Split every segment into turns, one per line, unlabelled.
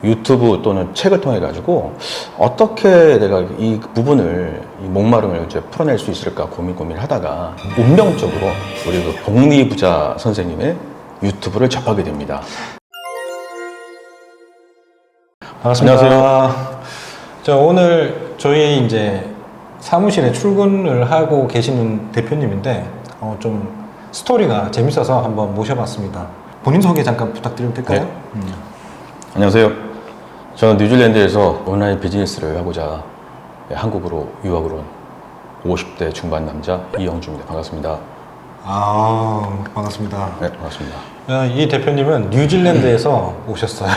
유튜브 또는 책을 통해 가지고 어떻게 내가 이 부분을, 이 목마름을 이제 풀어낼 수 있을까 고민을 하다가 운명적으로 우리 그 복리 부자 선생님의 유튜브를 접하게 됩니다.
반갑습니다.
안녕하세요.
오늘 저희 이제 사무실에 출근을 하고 계시는 대표님인데 좀 스토리가 재밌어서 한번 모셔봤습니다. 본인 소개 잠깐 부탁드려도 될까요?
네. 안녕하세요. 저는 뉴질랜드에서 온라인 비즈니스를 하고자 한국으로 유학을 온 50대 중반 남자 이영주입니다. 반갑습니다.
반갑습니다.
네, 반갑습니다.
이 대표님은 뉴질랜드에서 오셨어요.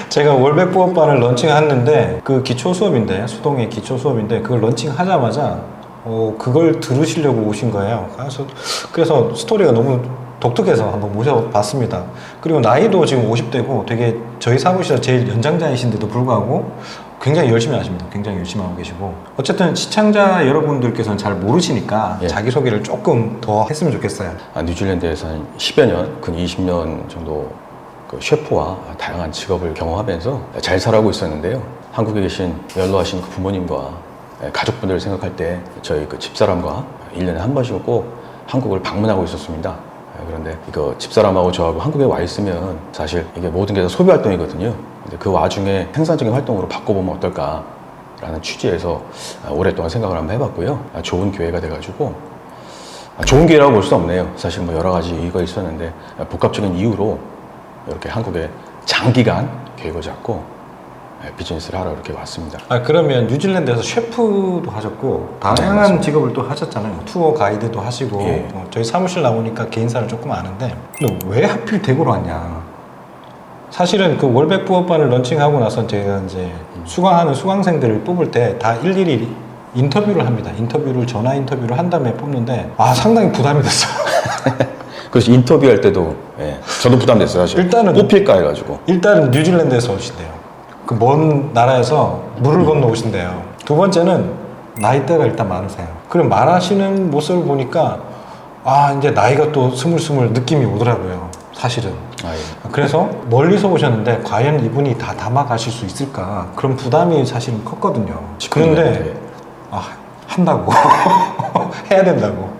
제가 월백 부업반을 런칭했는데 그 기초 수업인데, 수동의 기초 수업인데 그걸 런칭하자마자 그걸 들으시려고 오신 거예요. 그래서 스토리가 너무 독특해서 한번 모셔봤습니다. 그리고 나이도 지금 50대고 되게 저희 사무실에서 제일 연장자이신데도 불구하고 굉장히 열심히 하십니다. 굉장히 열심히 하고 계시고, 어쨌든 시청자 여러분들께서는 잘 모르시니까 자기소개를 조금 더 했으면 좋겠어요.
뉴질랜드에서 한 10여 년, 근 20년 정도 그 셰프와 다양한 직업을 경험하면서 잘 살아가고 있었는데요. 한국에 계신 연로하신 그 부모님과 가족분들을 생각할 때 저희 그 집사람과 1년에 한 번씩은 꼭 한국을 방문하고 있었습니다. 그런데 이거 집사람하고 저하고 한국에 와 있으면 사실 이게 모든 게 다 소비 활동이거든요. 근데 그 와중에 생산적인 활동으로 바꿔보면 어떨까라는 취지에서 오랫동안 생각을 한번 해봤고요. 좋은 기회가 돼가지고, 좋은 기회라고 볼 수 없네요. 사실 뭐 여러 가지 이유가 있었는데 복합적인 이유로 이렇게 한국에 장기간 계획을 잡고 비즈니스를 하러 이렇게 왔습니다.
그러면 뉴질랜드에서 셰프도 하셨고 다양한 직업을 또 하셨잖아요. 투어 가이드도 하시고. 저희 사무실 나오니까 개인사를 조금 아는데 왜 하필 대구로 왔냐. 사실은 그 월백 부업반을 런칭하고 나서 제가 이제 수강하는 수강생들을 뽑을 때 다 일일이 인터뷰를 합니다. 전화 인터뷰를 한 다음에 뽑는데 상당히 부담이 됐어요.
그래서 인터뷰할 때도 저도 부담됐어요. 사실
일단은
뽑힐까 해가지고.
일단은 뉴질랜드에서 오신대요. 그 먼 나라에서 물을 건너 오신대요. 두 번째는 나이대가 일단 많으세요. 그럼 말하시는 모습을 보니까 이제 나이가 또 스물스물 느낌이 오더라고요. 사실은. 그래서 멀리서 오셨는데 과연 이분이 다 담아가실 수 있을까, 그런 부담이 사실은 컸거든요. 그런데 한다고 해야 된다고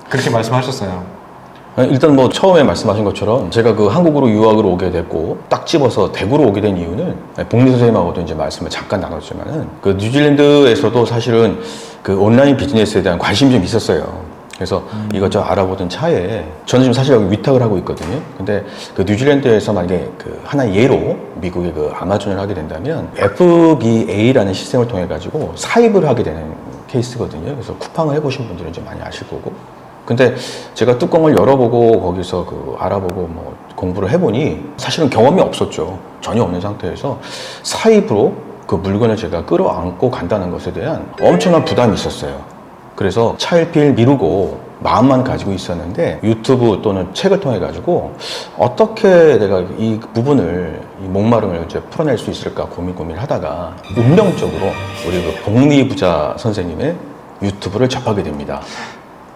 그렇게 말씀하셨어요.
일단 뭐 처음에 말씀하신 것처럼 제가 그 한국으로 유학을 오게 됐고 딱 집어서 대구로 오게 된 이유는 복리 선생님하고도 이제 말씀을 잠깐 나눴지만은 그 뉴질랜드에서도 사실은 그 온라인 비즈니스에 대한 관심이 좀 있었어요. 그래서 이것저것 알아보던 차에 저는 지금 사실 여기 위탁을 하고 있거든요. 근데 그 뉴질랜드에서 만약에 그 하나 예로 미국의 그 아마존을 하게 된다면 FBA라는 시스템을 통해 가지고 사입을 하게 되는 케이스거든요. 그래서 쿠팡을 해보신 분들은 좀 많이 아실 거고. 근데 제가 뚜껑을 열어보고 거기서 그 알아보고 뭐 공부를 해보니 사실은 경험이 없었죠. 전혀 없는 상태에서 사입으로 그 물건을 제가 끌어안고 간다는 것에 대한 엄청난 부담이 있었어요. 그래서 차일피일 미루고 마음만 가지고 있었는데 유튜브 또는 책을 통해 가지고 어떻게 내가 이 부분을, 이 목마름을 이제 풀어낼 수 있을까 고민을 하다가 운명적으로 우리 그 복리 부자 선생님의 유튜브를 접하게 됩니다.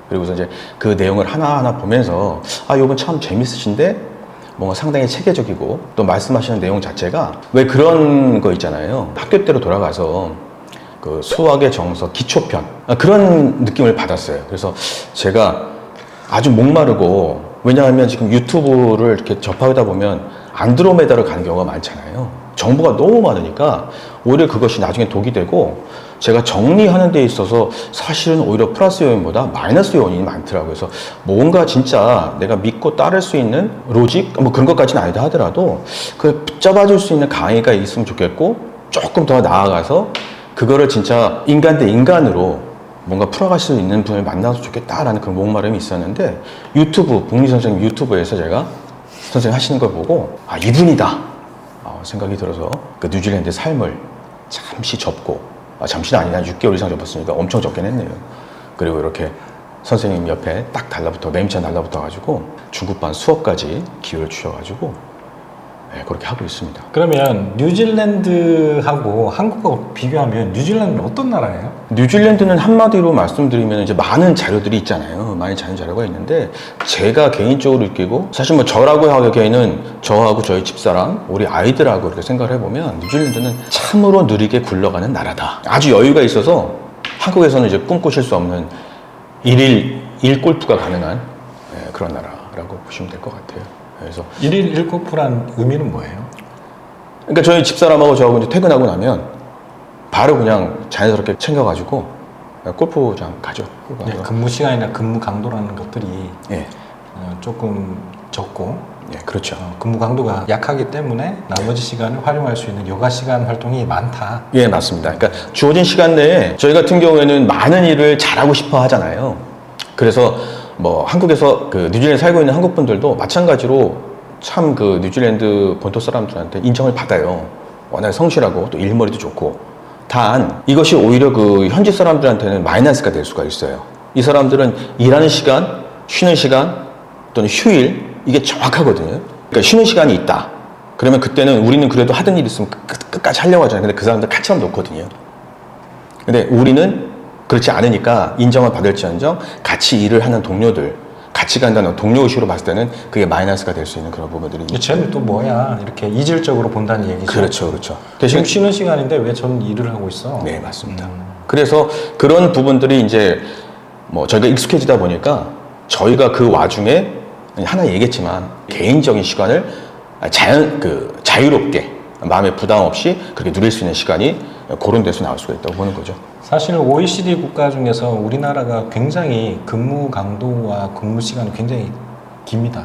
그리고서 이제 그 내용을 하나하나 보면서 이분 참 재밌으신데 뭔가 상당히 체계적이고, 또 말씀하시는 내용 자체가 왜 그런 거 있잖아요. 학교 때로 돌아가서 그 수학의 정서 기초편, 그런 느낌을 받았어요. 그래서 제가 아주 목마르고, 왜냐하면 지금 유튜브를 이렇게 접하다 보면 안드로메다를 가는 경우가 많잖아요. 정보가 너무 많으니까 오히려 그것이 나중에 독이 되고, 제가 정리하는 데 있어서 사실은 오히려 플러스 요인보다 마이너스 요인이 많더라고요. 그래서 뭔가 진짜 내가 믿고 따를 수 있는 로직, 뭐 그런 것까지는 아니다 하더라도 그 붙잡아줄 수 있는 강의가 있으면 좋겠고, 조금 더 나아가서 그거를 진짜 인간 대 인간으로 뭔가 풀어갈 수 있는 분을 만나서 좋겠다라는 그런 목마름이 있었는데, 유튜브, 복리 선생님 유튜브에서 제가 선생님 하시는 걸 보고 이분이다 생각이 들어서 그 뉴질랜드 삶을 잠시 접고, 잠시는 아니라 6개월 이상 접었으니까 엄청 접긴 했네요. 그리고 이렇게 선생님 옆에 딱 맨 처음 달라붙어 가지고 중국반 수업까지 기회를 주셔가지고 그렇게 하고 있습니다.
그러면 뉴질랜드하고 한국하고 비교하면 뉴질랜드는 어떤 나라예요?
뉴질랜드는 한마디로 말씀드리면 이제 많은 자료들이 있잖아요. 많이 자료가 있는데 제가 개인적으로 느끼고 사실 뭐 저라고 하기에는 저하고 저희 집사람, 우리 아이들하고 이렇게 생각을 해보면 뉴질랜드는 참으로 느리게 굴러가는 나라다. 아주 여유가 있어서 한국에서는 이제 꿈꾸실 수 없는 일일 골프가 가능한 그런 나라라고 보시면 될 것 같아요. 그래서
1일 1골프란 의미는 뭐예요?
그러니까 저희 집사람하고 저하고 이제 퇴근하고 나면 바로 그냥 자연스럽게 챙겨가지고 골프장 가죠.
네, 근무 시간이나 근무 강도라는 것들이
예,
조금 적고
예, 그렇죠.
근무 강도가 약하기 때문에 나머지 시간을 활용할 수 있는 여가 시간 활동이 많다.
예, 맞습니다. 그러니까 주어진 시간 내에 저희 같은 경우에는 많은 일을 잘하고 싶어 하잖아요. 그래서 뭐 한국에서 그 뉴질랜드 살고 있는 한국 분들도 마찬가지로 참 그 뉴질랜드 본토 사람들한테 인정을 받아요. 워낙 성실하고 또 일머리도 좋고. 단 이것이 오히려 그 현지 사람들한테는 마이너스가 될 수가 있어요. 이 사람들은 일하는 시간, 쉬는 시간 또는 휴일 이게 정확하거든요. 그러니까 쉬는 시간이 있다. 그러면 그때는 우리는 그래도 하던 일 있으면 끝까지 하려고 하잖아요. 근데 그 사람들 칼처럼 놓거든요. 근데 우리는 그렇지 않으니까 인정을 받을지언정 같이 일을 하는 동료들, 같이 간다는 동료의식으로 봤을 때는 그게 마이너스가 될 수 있는 그런 부분들이 있죠.
쟤는 또 뭐야 이렇게 이질적으로 본다는 얘기죠.
그렇죠, 그렇죠.
지금 쉬는 시간인데 왜 전 일을 하고 있어?
네, 맞습니다. 그래서 그런 부분들이 이제 뭐 저희가 익숙해지다 보니까 저희가 그 와중에 하나 얘기했지만 개인적인 시간을 자유롭게 마음에 부담 없이 그렇게 누릴 수 있는 시간이 그런 데서 나올 수가 있다고 보는 거죠.
사실 OECD 국가 중에서 우리나라가 굉장히 근무 강도와 근무 시간이 굉장히 깁니다.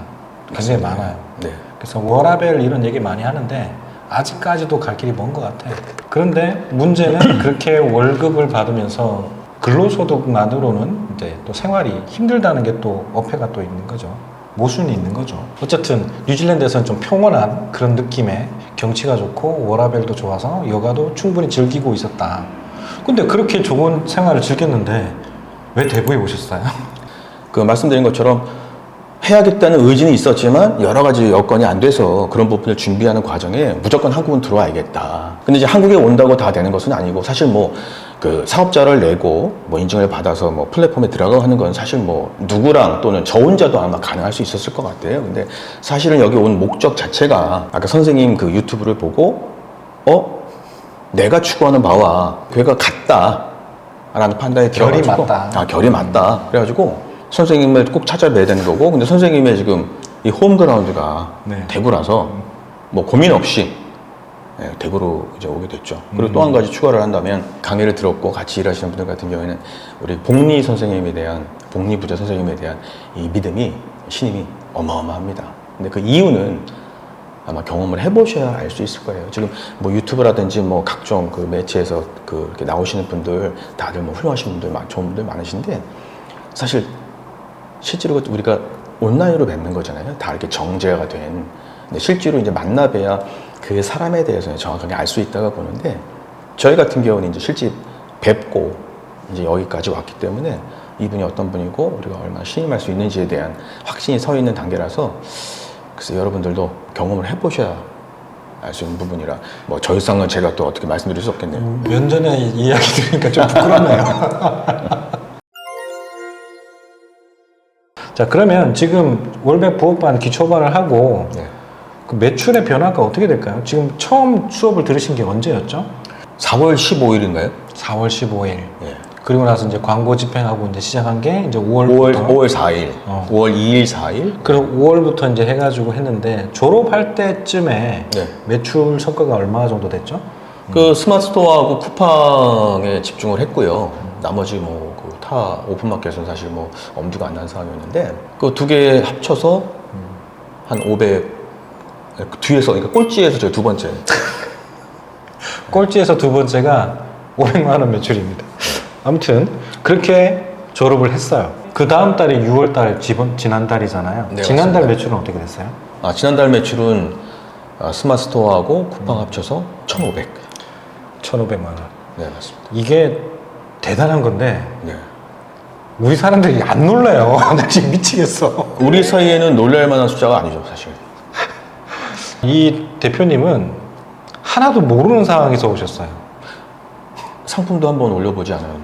굉장히 많아요.
네.
그래서 워라밸 이런 얘기 많이 하는데 아직까지도 갈 길이 먼 것 같아. 그런데 문제는 그렇게 월급을 받으면서 근로소득만으로는 이제 또 생활이 힘들다는 게 또 어폐가 또 있는 거죠. 모순이 있는 거죠. 어쨌든 뉴질랜드에서는 좀 평온한 그런 느낌의 경치가 좋고 워라밸도 좋아서 여가도 충분히 즐기고 있었다. 근데 그렇게 좋은 생활을 즐겼는데 왜 대구에 오셨어요?
그 말씀드린 것처럼 해야겠다는 의지는 있었지만 여러 가지 여건이 안 돼서 그런 부분을 준비하는 과정에 무조건 한국은 들어와야겠다. 근데 이제 한국에 온다고 다 되는 것은 아니고 사실 뭐 그 사업자를 내고 뭐 인증을 받아서 뭐 플랫폼에 들어가고 하는 건 사실 뭐 누구랑 또는 저 혼자도 아마 가능할 수 있었을 것 같아요. 근데 사실은 여기 온 목적 자체가 아까 선생님 그 유튜브를 보고 내가 추구하는 바와 걔가 같다 라는 판단이
결이
들어가지고
맞다.
결이 맞다. 그래가지고 선생님을 꼭 찾아뵈야 되는 거고 근데 선생님의 지금 이 홈그라운드가
네.
대구라서 뭐 고민 없이 대구로 이제 오게 됐죠. 그리고 또 한 가지 추가를 한다면 강의를 들었고 같이 일하시는 분들 같은 경우에는 우리 복리 선생님에 대한 복리 부자 선생님에 대한 이 믿음이 신임이 어마어마합니다. 근데 그 이유는 아마 경험을 해보셔야 알 수 있을 거예요. 지금 뭐 유튜브라든지 뭐 각종 그 매체에서 그 이렇게 나오시는 분들 다들 뭐 훌륭하신 분들, 좋은 분들 많으신데 사실 실제로 우리가 온라인으로 뵙는 거잖아요. 다 이렇게 정제가 된. 근데 실제로 이제 만나봐야 그 사람에 대해서 정확하게 알 수 있다고 보는데 저희 같은 경우는 이제 실제 뵙고 이제 여기까지 왔기 때문에 이분이 어떤 분이고 우리가 얼마나 신임할 수 있는지에 대한 확신이 서 있는 단계라서 그래서 여러분들도 경험을 해보셔야 알 수 있는 부분이라 뭐 저일상은 제가 또 어떻게 말씀드릴 수 없겠네요.
면전에 이야기 들으니까 좀 부끄럽네요. 자, 그러면 지금 월백 부업반 기초반을 하고
네.
그 매출의 변화가 어떻게 될까요? 지금 처음 수업을 들으신 게 언제였죠?
4월 15일인가요?
4월 15일.
예.
그리고 나서 이제 광고 집행하고 이제 시작한 게 이제 5월부터.
5월 4일, 5월 2일, 4일.
그리고 5월부터 이제 해가지고 했는데 졸업할 때쯤에
네.
매출 성과가 얼마 정도 됐죠?
그 스마트 스토어하고 쿠팡에 집중을 했고요. 나머지 뭐 그 타 오픈마켓은 사실 뭐 엄두가 안 나는 상황이었는데 그 두 개 합쳐서 한 500 뒤에서 그러니까 꼴찌에서 저희 두 번째.
꼴찌에서 두 번째가 500만 원 매출입니다. 아무튼 그렇게 졸업을 했어요. 그 다음 달이 6월 달 지난달이잖아요.
네,
지난달
맞습니다.
매출은 어떻게 됐어요?
지난달 매출은 스마트 스토어하고 쿠팡 합쳐서 1,500.
1,500만 원.
네, 맞습니다.
이게 대단한 건데
네.
우리 사람들이 안 놀래요. 나 지금 미치겠어.
우리 사이에는 놀랄 만한 숫자가 아니죠, 사실.
이 대표님은 하나도 모르는 상황에서 오셨어요.
상품도 한번 올려보지 않아요?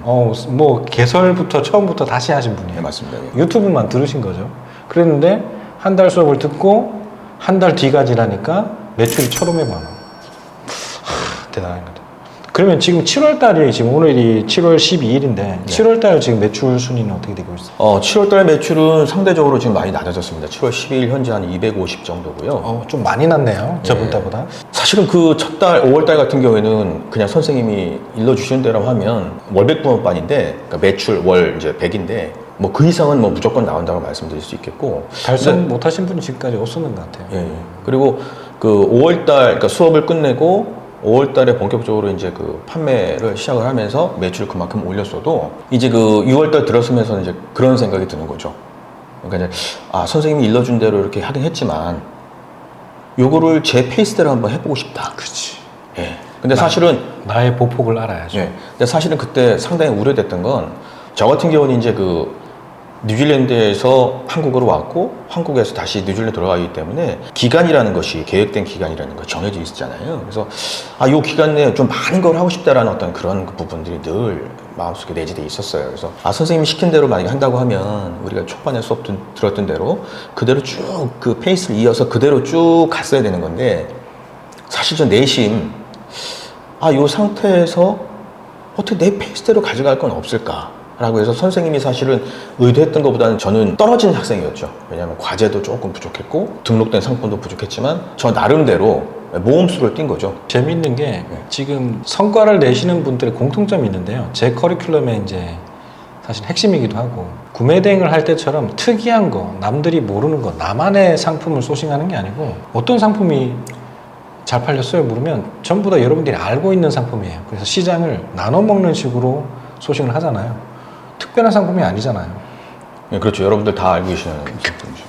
뭐 개설부터 처음부터 다시 하신 분이에요.
네, 맞습니다. 예.
유튜브만 들으신 거죠. 그랬는데 한 달 수업을 듣고 한 달 뒤가 지나니까 매출이 1,500만 원. 대단한 거죠. 그러면 지금 7월 달이 지금 오늘이 7월 12일인데 7월 달 지금 매출 순위는 어떻게 되고 있어요?
7월 달 매출은 상대적으로 지금 많이 낮아졌습니다. 7월 12일 현재 한 250 정도고요.
좀 많이 났네요. 저번 달보다.
사실은 그 첫 달, 5월 달 같은 경우에는 그냥 선생님이 일러주시는 대로 하면 월백 붕어반인데, 그러니까 매출 월 이제 100인데, 뭐 그 이상은 뭐 무조건 나온다고 말씀드릴 수 있겠고.
달성 못하신 분이 지금까지 없었는 것 같아요.
예. 그리고 그 5월 달, 그러니까 수업을 끝내고 5월 달에 본격적으로 이제 그 판매를 시작을 하면서 매출 그만큼 올렸어도 이제 그 6월 달 들어서면서 이제 그런 생각이 드는 거죠. 그러니까 이제 선생님이 일러준 대로 이렇게 하긴 했지만 요거를 제 페이스대로 한번 해보고 싶다.
그렇지.
예. 근데 사실은
나의 보폭을 알아야죠.
예. 근데 사실은 그때 상당히 우려됐던 건 저 같은 경우는 이제 그 뉴질랜드에서 한국으로 왔고 한국에서 다시 뉴질랜드 돌아가기 때문에 기간이라는 것이 계획된 기간이라는 거 정해져 있었잖아요. 그래서 요 기간 내에 좀 많은 걸 하고 싶다라는 어떤 그런 부분들이 늘 마음속에 내재돼 있었어요. 그래서 선생님이 시킨 대로 만약에 한다고 하면 우리가 초반에 수업 들었던 대로 그대로 쭉 그 페이스를 이어서 그대로 쭉 갔어야 되는 건데 사실 저 내심 요 상태에서 어떻게 내 페이스대로 가져갈 건 없을까? 라고 해서 선생님이 사실은 의도했던 것보다는 저는 떨어진 학생이었죠. 왜냐하면 과제도 조금 부족했고 등록된 상품도 부족했지만 저 나름대로 모험수를 뛴 거죠.
재밌는 게 지금 성과를 내시는 분들의 공통점이 있는데요. 제 커리큘럼의 이제 사실 핵심이기도 하고 구매 대행을 할 때처럼 특이한 거, 남들이 모르는 거, 나만의 상품을 소싱하는 게 아니고 어떤 상품이 잘 팔렸어요 물으면 전부 다 여러분들이 알고 있는 상품이에요. 그래서 시장을 나눠 먹는 식으로 소싱을 하잖아요. 특별한 상품이 아니잖아요.
네, 그렇죠. 여러분들 다 알고 계시는 상품이죠.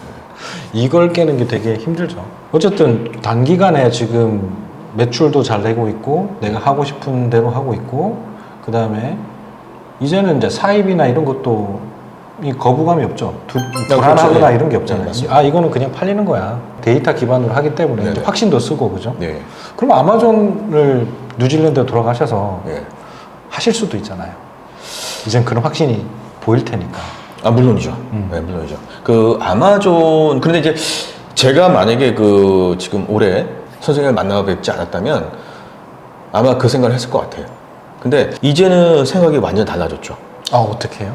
이걸 깨는 게 되게 힘들죠. 어쨌든 단기간에 지금 매출도 잘 내고 있고 내가 하고 싶은 대로 하고 있고 그 다음에 이제는 이제 사입이나 이런 것도 이 거부감이 없죠. 불안하거나
그렇죠. 네.
이런 게 없잖아요.
네,
이거는 그냥 팔리는 거야. 데이터 기반으로 하기 때문에
네.
확신도 쓰고 그죠?
네.
그럼 아마존을 뉴질랜드에 돌아가셔서
네.
하실 수도 있잖아요. 이젠 그런 확신이 보일 테니까.
물론이죠. 네, 물론이죠. 그 아마존, 그런데 이제 제가 만약에 그 지금 올해 선생님을 만나 뵙지 않았다면 아마 그 생각을 했을 것 같아요. 근데 이제는 생각이 완전 달라졌죠.
어떻게 해요?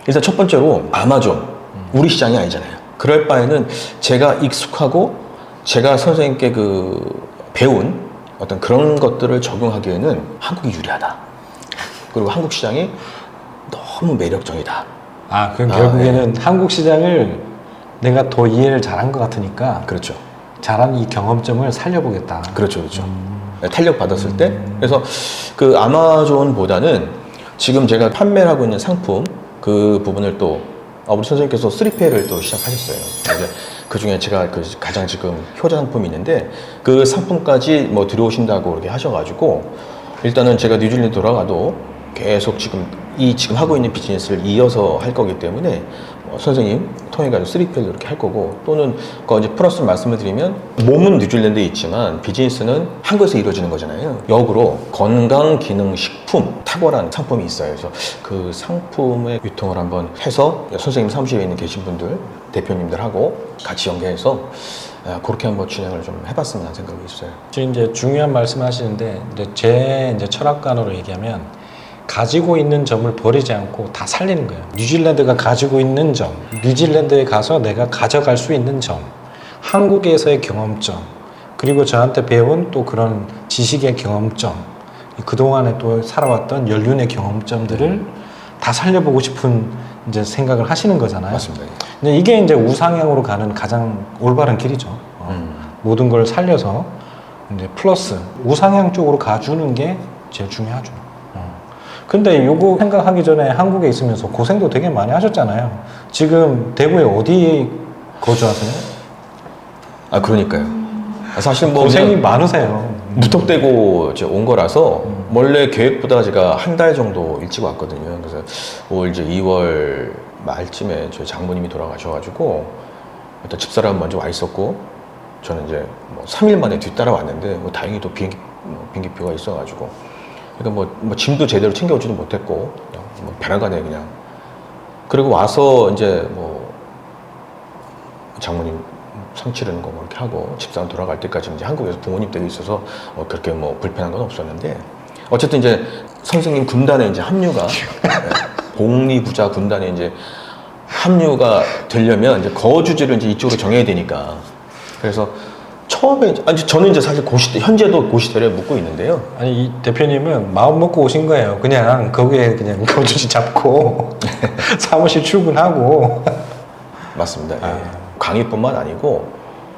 일단 첫 번째로 아마존, 우리 시장이 아니잖아요. 그럴 바에는 제가 익숙하고 제가 선생님께 그 배운 어떤 그런 것들을 적용하기에는 한국이 유리하다. 그리고 한국 시장이 너무 매력적이다.
그럼 결국에는 한국 시장을 내가 더 이해를 잘한 것 같으니까
그렇죠.
잘한 이 경험점을 살려보겠다.
그렇죠, 그렇죠. 탄력 받았을 때. 그래서 그 아마존보다는 지금 제가 판매를 하고 있는 상품 그 부분을 또 우리 선생님께서 3P를 또 시작하셨어요. 이제 그 중에 제가 그 가장 지금 효자 상품이 있는데 그 상품까지 뭐 들어오신다고 이렇게 하셔가지고 일단은 제가 뉴질랜드 돌아가도 계속 지금 하고 있는 비즈니스를 이어서 할 거기 때문에 선생님 통해가지고 3P를 이렇게 할 거고 또는 그 이제 플러스 말씀을 드리면 몸은 뉴질랜드에 있지만 비즈니스는 한국에서 이루어지는 거잖아요. 역으로 건강기능식품 탁월한 상품이 있어요. 그래서 그 상품의 유통을 한번 해서 선생님 사무실에 있는 계신 분들 대표님들하고 같이 연계해서 그렇게 한번 진행을 좀 해봤으면 하는 생각이 있어요.
지금 이제 중요한 말씀하시는데 제 이제 철학관으로 얘기하면 가지고 있는 점을 버리지 않고 다 살리는 거예요. 뉴질랜드가 가지고 있는 점, 뉴질랜드에 가서 내가 가져갈 수 있는 점, 한국에서의 경험점, 그리고 저한테 배운 또 그런 지식의 경험점, 그동안에 또 살아왔던 연륜의 경험점들을 다 살려보고 싶은 이제 생각을 하시는 거잖아요.
맞습니다.
근데 이게 이제 우상향으로 가는 가장 올바른 길이죠. 모든 걸 살려서 이제 플러스 우상향 쪽으로 가주는 게 제일 중요하죠. 근데 요거 생각하기 전에 한국에 있으면서 고생도 되게 많이 하셨잖아요. 지금 대구에 어디 거주하세요?
그러니까요. 사실 뭐
고생이 많으세요.
무턱대고 이제 온 거라서 원래 계획보다 제가 한 달 정도 일찍 왔거든요. 그래서 올 이제 2월 말쯤에 저희 장모님이 돌아가셔가지고 일단 집사람 먼저 와 있었고 저는 이제 뭐 3일 만에 뒤따라왔는데 뭐 다행히도 비행기표가 있어가지고 그러니까 뭐 짐도 제대로 챙겨오지도 못했고 그냥 뭐 베란간에 그냥 그리고 와서 이제 뭐 장모님 상 치르는 거 뭐 이렇게 하고 집사람 돌아갈 때까지 이제 한국에서 부모님 댁에 있어서 그렇게 뭐 불편한 건 없었는데 어쨌든 이제 선생님 군단에 이제 합류가 복리부자 군단에 이제 합류가 되려면 이제 거주지를 이제 이쪽으로 정해야 되니까 그래서 처음에 아니 저는 이제 사실 고시대 현재도 고시대를 묵고 있는데요.
아니 이 대표님은 마음 먹고 오신 거예요. 그냥 거기에 그냥 거주지 잡고 사무실 출근하고.
맞습니다. 예. 강의뿐만 아니고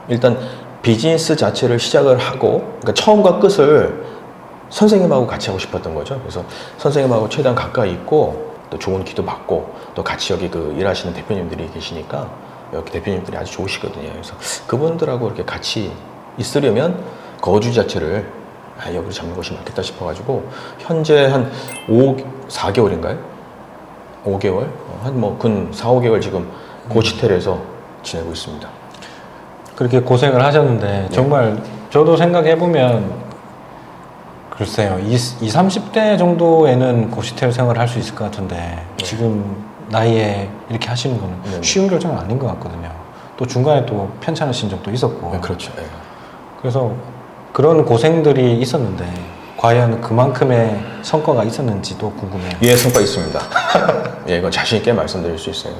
일단 비즈니스 자체를 시작을 하고 그러니까 처음과 끝을 선생님하고 같이 하고 싶었던 거죠. 그래서 선생님하고 최대한 가까이 있고 또 좋은 기도 받고 또 같이 여기 그 일하시는 대표님들이 계시니까 여기 대표님들이 아주 좋으시거든요. 그래서 그분들하고 이렇게 같이 있으려면 거주 자체를 여기로 잡는 것이 맞겠다 싶어가지고 현재 한 4개월인가요? 5개월? 한 뭐 근 4, 5개월 지금 고시텔에서 지내고 있습니다.
그렇게 고생을 하셨는데 정말 저도 생각해보면 글쎄요 20, 30대 정도에는 고시텔 생활을 할 수 있을 것 같은데 지금 나이에 이렇게 하시는 거는 쉬운 결정은 아닌 것 같거든요. 또 중간에 또 편찮으신 적도 있었고
네, 그렇죠. 네.
그래서 그런 고생들이 있었는데 과연 그만큼의 성과가 있었는지도 궁금해요.
예, 성과 있습니다. 예, 이건 자신 있게 말씀드릴 수 있어요.